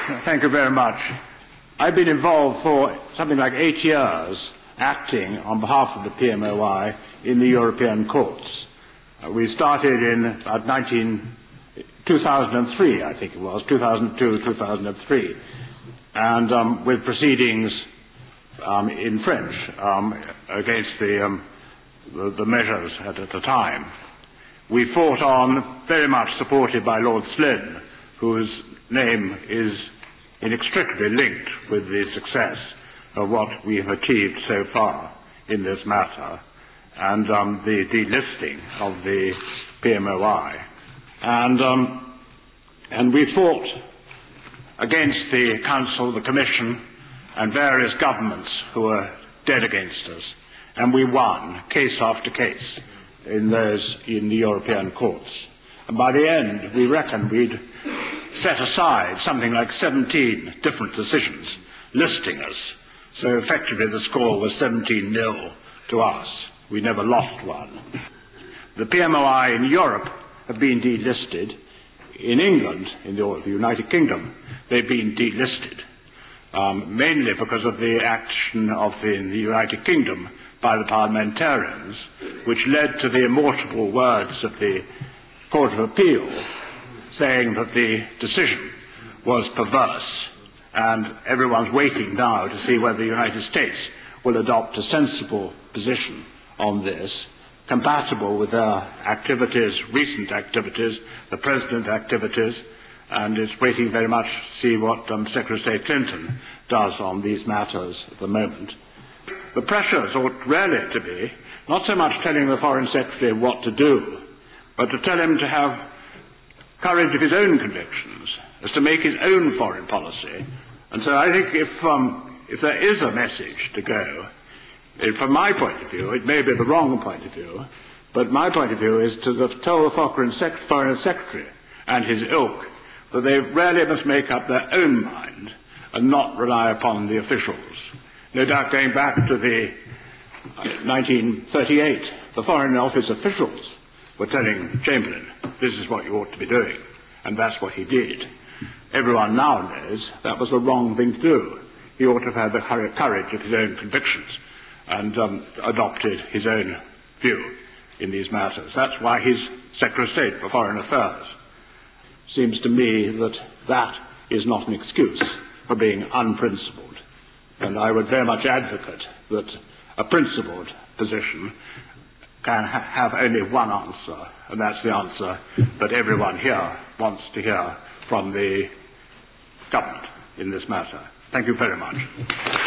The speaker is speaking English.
Thank you very much. I've been involved for something like 8 years acting on behalf of the PMOI in the European courts. We started in about 2003, I think it was, 2002, 2003, and with proceedings in French against the measures at the time. We fought on, very much supported by Lord Slynn, whose name is inextricably linked with the success of what we have achieved so far in this matter, and the delisting of the PMOI. And we fought against the Council, the Commission, and various governments who were dead against us, and we won case after case in the European courts. And by the end, we reckoned we'd set aside something like 17 different decisions listing us. So effectively the score was 17-0 to us. We never lost one. The PMOI in Europe have been delisted. In England, in the United Kingdom, they've been delisted, mainly because of the action in the United Kingdom by the parliamentarians, which led to the immortal words of the Court of Appeal saying that the decision was perverse, and everyone's waiting now to see whether the United States will adopt a sensible position on this, compatible with their activities, recent activities, the President's activities, and it's waiting very much to see what Secretary of State Clinton does on these matters at the moment. The pressures ought really to be not so much telling the Foreign Secretary what to do, but to tell him to have courage of his own convictions, as to make his own foreign policy. And so I think if there is a message to go, from my point of view, it may be the wrong point of view, but my point of view is to tell the Foreign Secretary and his ilk that they really must make up their own mind and not rely upon the officials. No doubt going back to the 1938, the Foreign Office officials were telling Chamberlain, this is what you ought to be doing, and that's what he did. Everyone now knows that was the wrong thing to do. He ought to have had the courage of his own convictions and adopted his own view in these matters. That's why he's Secretary of State for Foreign Affairs. Seems to me that that is not an excuse for being unprincipled, and I would very much advocate that a principled position can have only one answer, and that's the answer that everyone here wants to hear from the government in this matter. Thank you very much.